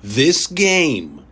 This game.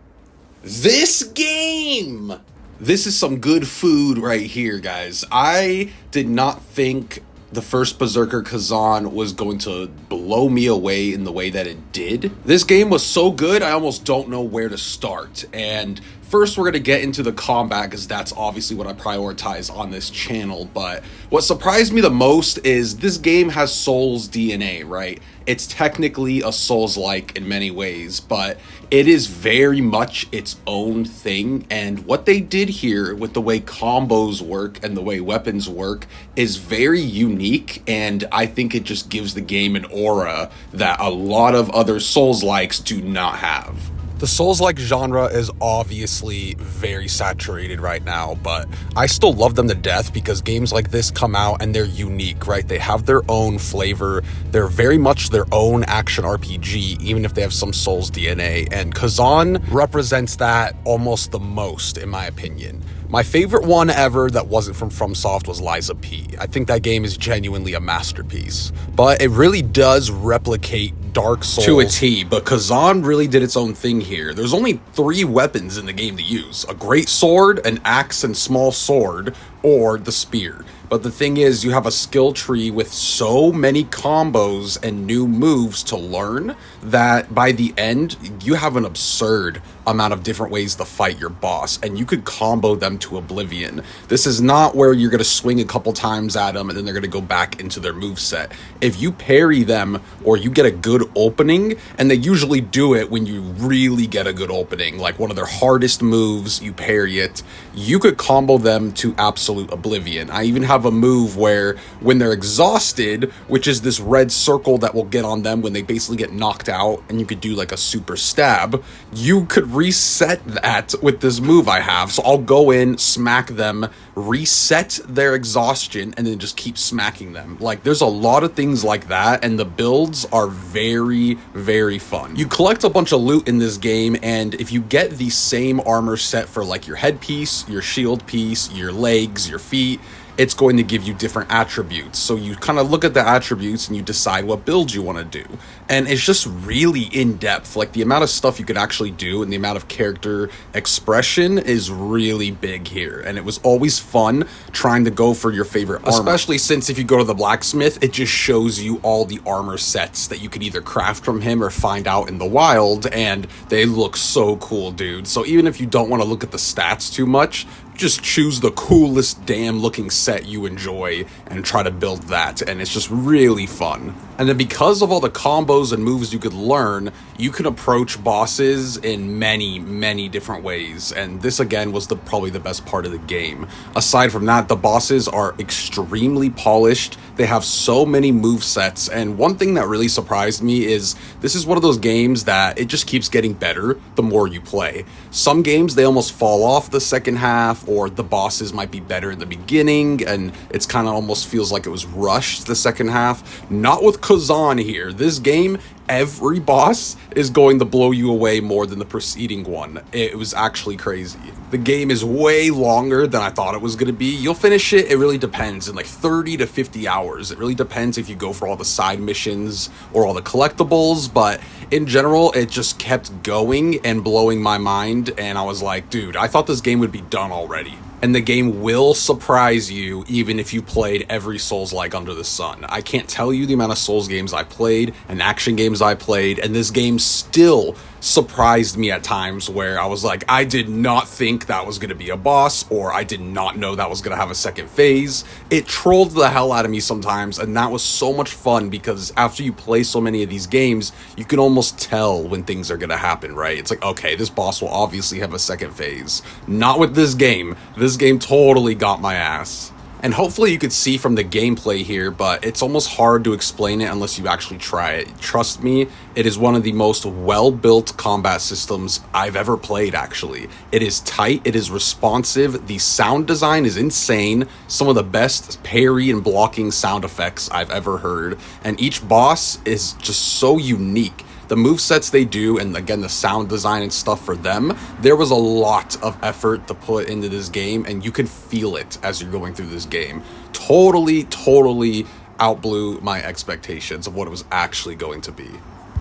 This game. This is some good food right here, guys. I did not think the First Berserker Khazan was going to blow me away in the way that it did. This game was so good, I almost don't know where to start. And first, we're going to get into the combat, because that's obviously what I prioritize on this channel. But what surprised me the most is this game has Souls DNA, right? It's technically a Souls-like in many ways, but it is very much its own thing. And what they did here with the way combos work and the way weapons work is very unique, and I think it just gives the game an aura that a lot of other Souls-likes do not have. The Souls-like genre is obviously very saturated right now, but I still love them to death because games like this come out and they're unique, right? They have their own flavor. They're very much their own action RPG, even if they have some Souls DNA, and Kazan represents that almost the most, in my opinion. My favorite one ever that wasn't from FromSoft was Liza P. I think that game is genuinely a masterpiece, but it really does replicate Dark Souls to a T, but Kazan really did its own thing here. There's only 3 weapons in the game to use: a great sword, an axe and small sword, or the spear. But the thing is, you have a skill tree with so many combos and new moves to learn that by the end, you have an absurd amount of different ways to fight your boss, and you could combo them to oblivion. This is not where you're going to swing a couple times at them and then they're going to go back into their moveset. If you parry them or you get a good opening, and they usually do it when you really get a good opening, like one of their hardest moves, you parry it, you could combo them to absolute oblivion. I even have a move where when they're exhausted, which is this red circle that will get on them when they basically get knocked out, and you could do like a super stab, you could reset that with this move I have. So I'll go in, smack them, reset their exhaustion, and then just keep smacking them. Like, there's a lot of things like that, and the builds are very, very fun. You collect a bunch of loot in this game, and if you get the same armor set for like your headpiece, your shield piece, your legs, your feet, it's going to give you different attributes. So you kind of look at the attributes and you decide what build you want to do. And it's just really in-depth. Like, the amount of stuff you could actually do and the amount of character expression is really big here. And it was always fun trying to go for your favorite armor. Especially since if you go to the blacksmith, it just shows you all the armor sets that you could either craft from him or find out in the wild. And they look so cool, dude. So even if you don't want to look at the stats too much, just choose the coolest damn looking set you enjoy and try to build that, and it's just really fun. And then because of all the combos and moves you could learn, you can approach bosses in many different ways, and this again was probably the best part of the game. Aside from that, the bosses are extremely polished. They have so many move sets, and one thing that really surprised me is this is one of those games that it just keeps getting better the more you play. Some games, they almost fall off the second half, or the bosses might be better in the beginning, and it's kind of almost feels like it was rushed the second half. Not with Kazan here. This game, every boss is going to blow you away more than the preceding one. It was actually crazy. The game is way longer than I thought it was going to be. You'll finish it, it really depends, in like 30 to 50 hours. It really depends if you go for all the side missions or all the collectibles, but in general, it just kept going and blowing my mind, and I was like, dude, I thought this game would be done already. And the game will surprise you even if you played every Souls-like under the sun. I can't tell you the amount of Souls games I played and action games I played, and this game still surprised me at times where I was like, I did not think that was going to be a boss, or I did not know that was going to have a second phase. It trolled the hell out of me sometimes, and that was so much fun because after you play so many of these games, you can almost tell when things are going to happen, right? It's like, okay, this boss will obviously have a second phase. Not with this game. This game totally got my ass. And hopefully you could see from the gameplay here, but it's almost hard to explain it unless you actually try it. Trust me, it is one of the most well-built combat systems I've ever played, actually. It is tight, it is responsive, the sound design is insane, some of the best parry and blocking sound effects I've ever heard, and each boss is just so unique. The movesets they do, and again, the sound design and stuff for them, there was a lot of effort to put into this game, and you can feel it as you're going through this game. Totally outblew my expectations of what it was actually going to be.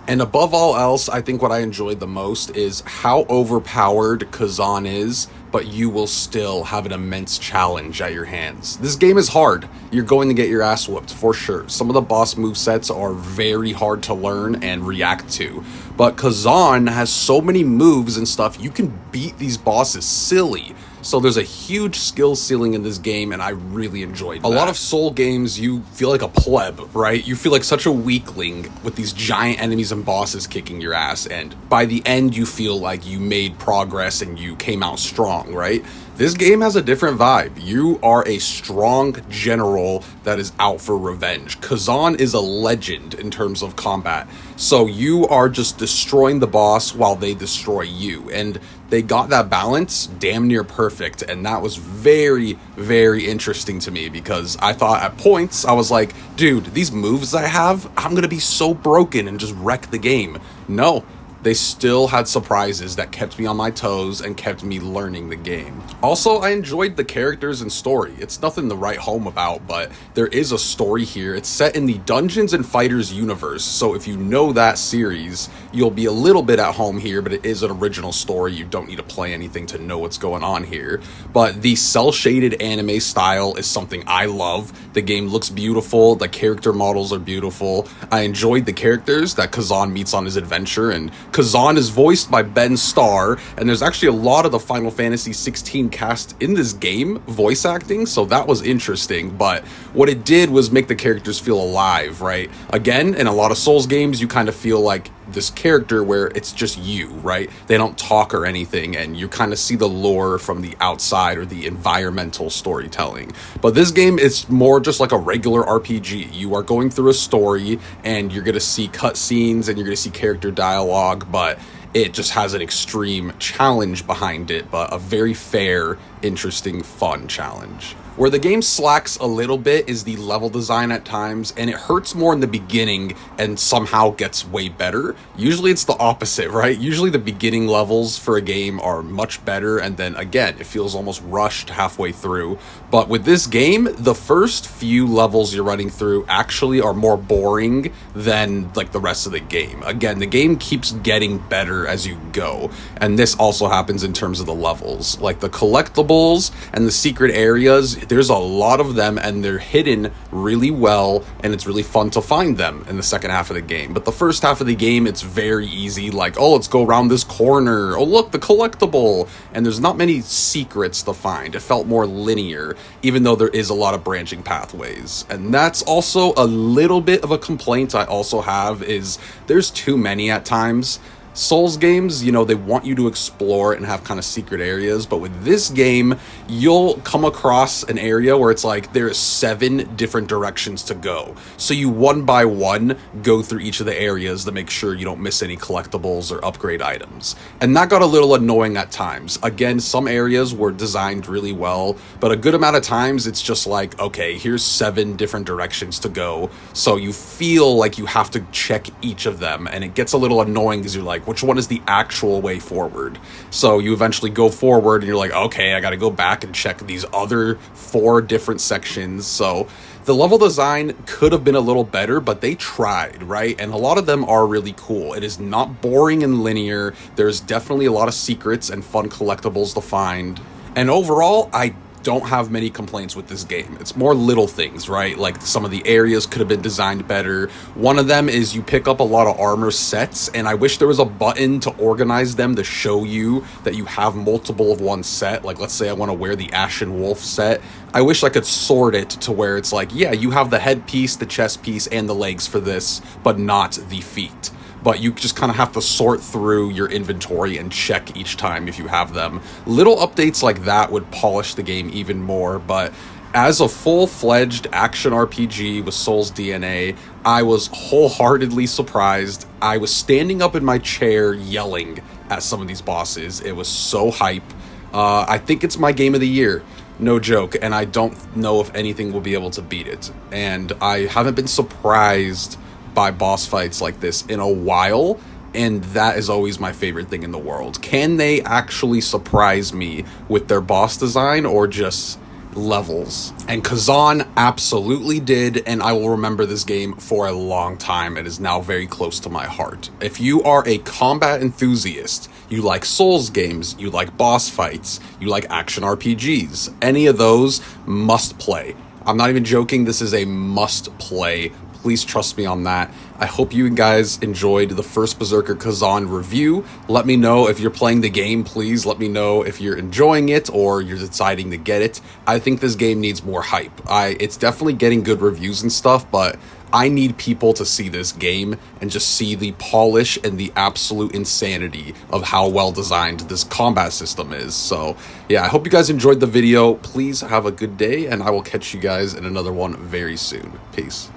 And above all else, I think what I enjoyed the most is how overpowered Kazan is, but you will still have an immense challenge at your hands. This game is hard. You're going to get your ass whooped, for sure. Some of the boss movesets are very hard to learn and react to. But Kazan has so many moves and stuff, you can beat these bosses silly. So there's a huge skill ceiling in this game, and I really enjoyed that. A lot of Soul games, you feel like a pleb, right? You feel like such a weakling with these giant enemies and bosses kicking your ass, and by the end, you feel like you made progress and you came out strong, right? This game has a different vibe. You are a strong general that is out for revenge. Kazan is a legend in terms of combat. So you are just destroying the boss while they destroy you. And they got that balance damn near perfect. And that was very, very interesting to me because I thought at points, I was like, dude, these moves I have, I'm going to be so broken and just wreck the game. No. They still had surprises that kept me on my toes and kept me learning the game. Also, I enjoyed the characters and story. It's nothing to write home about, but there is a story here. It's set in the Dungeons and Fighters universe, so if you know that series, you'll be a little bit at home here, but it is an original story. You don't need to play anything to know what's going on here. But the cel-shaded anime style is something I love. The game looks beautiful. The character models are beautiful. I enjoyed the characters that Kazan meets on his adventure, and Kazan is voiced by Ben Starr, and there's actually a lot of the Final Fantasy 16 cast in this game voice acting, so that was interesting. But what it did was make the characters feel alive, right? Again, in a lot of Souls games, you kind of feel like this character where it's just you, right? They don't talk or anything, and you kind of see the lore from the outside or the environmental storytelling. But this game is more just like a regular RPG. You are going through a story, and you're going to see cutscenes, and you're going to see character dialogue, but it just has an extreme challenge behind it, but a very fair, interesting, fun challenge. Where the game slacks a little bit is the level design at times, and it hurts more in the beginning and somehow gets way better. Usually it's the opposite, right? Usually the beginning levels for a game are much better, and then again, it feels almost rushed halfway through. But with this game, the first few levels you're running through actually are more boring than like the rest of the game. Again, the game keeps getting better as you go, and this also happens in terms of the levels. Like the collectibles and the secret areas, there's a lot of them, and they're hidden really well, and it's really fun to find them in the second half of the game. But the first half of the game, it's very easy, like, oh, let's go around this corner, oh, look, the collectible, and there's not many secrets to find. It felt more linear, even though there is a lot of branching pathways. And that's also a little bit of a complaint I also have, is there's too many at times. Souls games, you know, they want you to explore and have kind of secret areas, but with this game, you'll come across an area where it's like there's 7 different directions to go. So you one by one go through each of the areas to make sure you don't miss any collectibles or upgrade items. And that got a little annoying at times. Again, some areas were designed really well, but a good amount of times it's just like, okay, here's 7 different directions to go. So you feel like you have to check each of them, and it gets a little annoying because you're like, which one is the actual way forward? So you eventually go forward and you're like, okay, I gotta go back and check these other 4 different sections. So the level design could have been a little better, but they tried, right? And a lot of them are really cool. It is not boring and linear. There's definitely a lot of secrets and fun collectibles to find. And overall, I don't have many complaints with this game. It's more little things, right? Like some of the areas could have been designed better. One of them is you pick up a lot of armor sets, and I wish there was a button to organize them to show you that you have multiple of one set. Like, let's say I want to wear the Ashen Wolf set. I wish I could sort it to where it's like, yeah, you have the headpiece, the chest piece, and the legs for this, but not the feet. But you just kind of have to sort through your inventory and check each time if you have them. Little updates like that would polish the game even more, but as a full-fledged action RPG with Souls DNA, I was wholeheartedly surprised. I was standing up in my chair yelling at some of these bosses. It was so hype. I think it's my game of the year. No joke, and I don't know if anything will be able to beat it. And I haven't been surprised by boss fights like this in a while, and that is always my favorite thing in the world. Can they actually surprise me with their boss design, or just levels. And Kazan absolutely did, and I will remember this game for a long time. It is now very close to my heart. If you are a combat enthusiast, you like Souls games, you like boss fights, you like action RPGs, any of those, must play. I'm not even joking, this is a must play. Please trust me on that. I hope you guys enjoyed the First Berserker Khazan review. Let me know if you're playing the game, please. Let me know if you're enjoying it or you're deciding to get it. I think this game needs more hype. It's definitely getting good reviews and stuff, but I need people to see this game and just see the polish and the absolute insanity of how well designed this combat system is. So yeah, I hope you guys enjoyed the video. Please have a good day, and I will catch you guys in another one very soon. Peace.